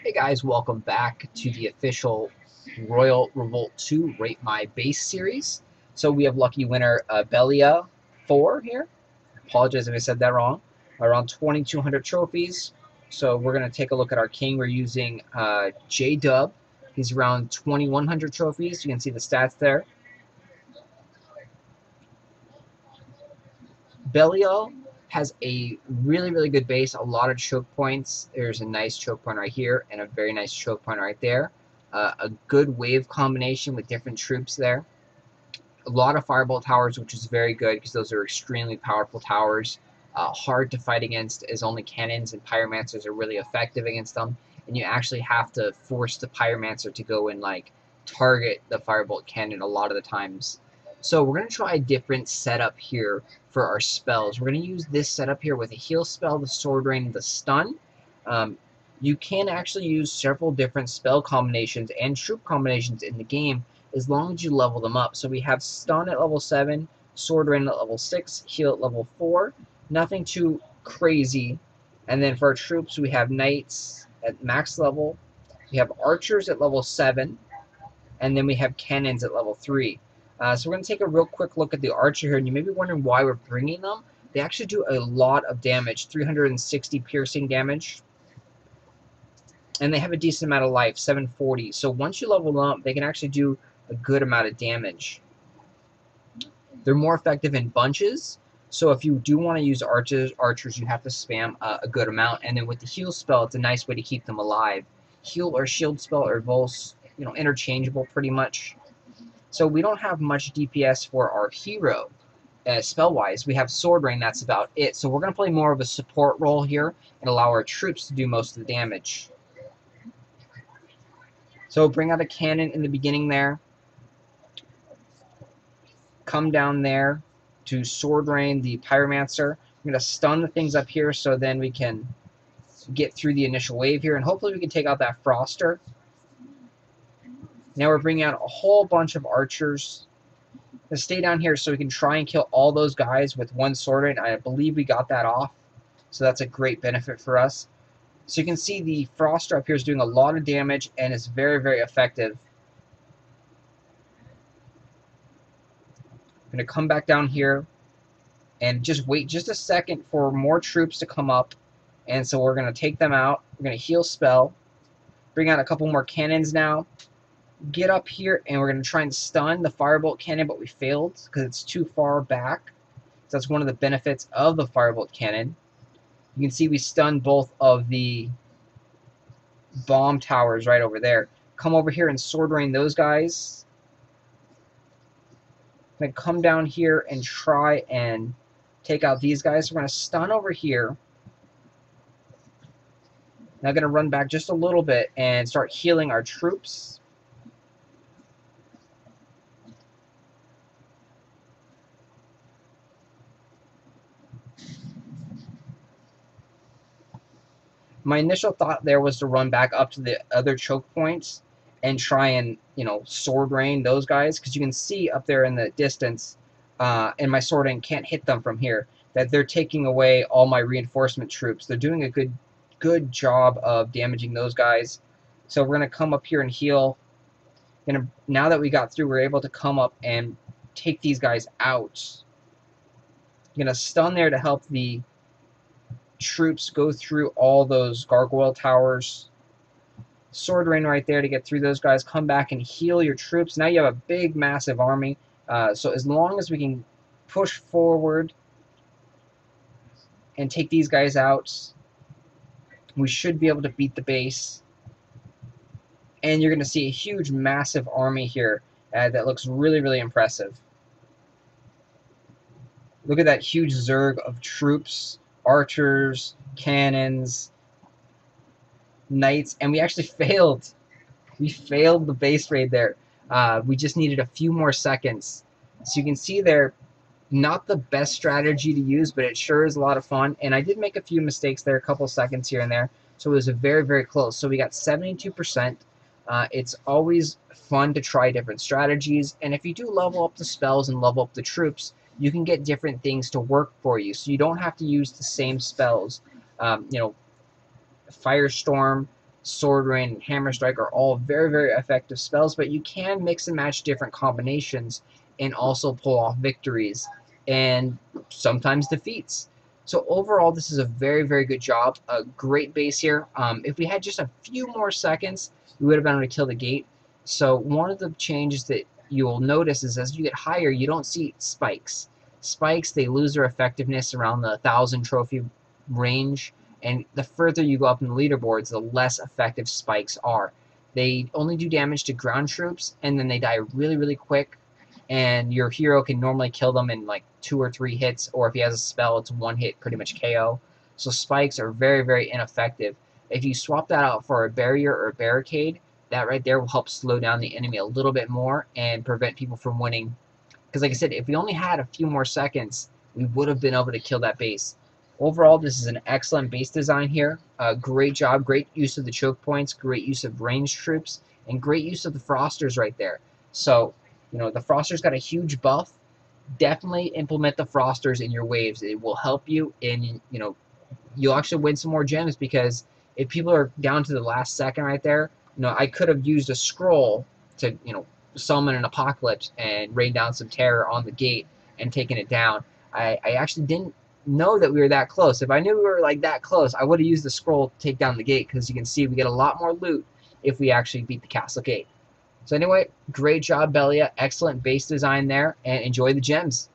Hey guys, welcome back to the official Royal Revolt 2 Rate My Base series. So we have lucky winner Belial4 here. Apologize if I said that wrong. Around 2,200 trophies. So we're going to take a look at our king. We're using J-Dub. He's around 2,100 trophies. You can see the stats there. Belial has a really good base, a lot of choke points. There's a nice choke point right here and a very nice choke point right there. A good wave combination with different troops there. A lot of firebolt towers, which is very good because those are extremely powerful towers. Hard to fight against, as only cannons and pyromancers are really effective against them. And you actually have to force the pyromancer to go and like target the firebolt cannon a lot of the times. So we're going to try a different setup here for our spells. We're going to use this setup here with a heal spell, the sword rain, the stun. You can actually use several different spell combinations and troop combinations in the game as long as you level them up. So we have stun at level 7, sword rain at level 6, heal at level 4. Nothing too crazy. And then for our troops, we have knights at max level. We have archers at level 7. And then we have cannons at level 3. So we're going to take a real quick look at the archer here, and you may be wondering why we're bringing them. They actually do a lot of damage, 360 piercing damage, and they have a decent amount of life, 740. So once you level them up, they can actually do a good amount of damage. They're more effective in bunches, so if you do want to use archers, you have to spam a good amount, and then with the heal spell, it's a nice way to keep them alive. Heal or shield spell are both, interchangeable pretty much. So we don't have much DPS for our hero spell-wise. We have Sword Rain, that's about it. So we're going to play more of a support role here and allow our troops to do most of the damage. So bring out a cannon in the beginning there. Come down there to Sword Rain, the Pyromancer. I'm going to stun the things up here so then we can get through the initial wave here, and hopefully we can take out that Froster. Now we're bringing out a whole bunch of archers. Let's stay down here so we can try and kill all those guys with one sword rain. I believe we got that off, so that's a great benefit for us. So you can see the Froster up here is doing a lot of damage and is very effective. I'm going to come back down here and just wait just a second for more troops to come up. And so we're going to take them out. We're going to heal spell. Bring out a couple more cannons now. Get up here, and we're going to try and stun the firebolt cannon, but we failed because it's too far back. So that's one of the benefits of the firebolt cannon. You can see we stunned both of the bomb towers right over there. Come over here and sword rain those guys. I'm going to come down here and try and take out these guys. We're going to stun over here. Now I'm going to run back just a little bit and start healing our troops. My initial thought there was to run back up to the other choke points and try and, sword rain those guys, because you can see up there in the distance, and my sword rain can't hit them from here, that they're taking away all my reinforcement troops. They're doing a good job of damaging those guys. So we're going to come up here and heal. Now that we got through, we're able to come up and take these guys out. I'm going to stun there to help the troops go through all those gargoyle towers. Sword rain right there to get through those guys. Come back and heal your troops. Now you have a big massive army, so as long as we can push forward and take these guys out, we should be able to beat the base. And you're going to see a huge massive army here that looks really impressive. Look at that huge zerg of troops, archers, cannons, knights, and we actually failed. We failed the base raid there. We just needed a few more seconds. So you can see there, not the best strategy to use, but it sure is a lot of fun. And I did make a few mistakes there, a couple seconds here and there. So it was a very close. So we got 72%. It's always fun to try different strategies. And if you do level up the spells and level up the troops, you can get different things to work for you. So you don't have to use the same spells. Firestorm, Sword Rain, and Hammer Strike are all very, very effective spells, but you can mix and match different combinations and also pull off victories and sometimes defeats. So overall, this is a very, very good job. A great base here. If we had just a few more seconds, we would have been able to kill the gate. So one of the changes that you'll notice is as you get higher, you don't see spikes. Spikes, they lose their effectiveness around the 1,000 trophy range, and the further you go up in the leaderboards, the less effective spikes are. They only do damage to ground troops, and then they die really, really quick, and your hero can normally kill them in like 2 or 3 hits, or if he has a spell, it's 1 hit, pretty much KO. So spikes are very, very ineffective. If you swap that out for a barrier or a barricade, that right there will help slow down the enemy a little bit more and prevent people from winning. Because like I said, if we only had a few more seconds, we would have been able to kill that base. Overall, this is an excellent base design here. Great job, great use of the choke points, great use of ranged troops, and great use of the Frosters right there. So, you know, the Frosters got a huge buff. Definitely implement the Frosters in your waves. It will help you in, you know, you'll actually win some more gems, because if people are down to the last second right there, you know, I could have used a scroll to, you know, summon an apocalypse and rain down some terror on the gate and taken it down. I actually didn't know that we were that close. If I knew we were like that close, I would have used the scroll to take down the gate, because you can see we get a lot more loot if we actually beat the castle gate. So anyway, great job, Belia. Excellent base design there, and enjoy the gems.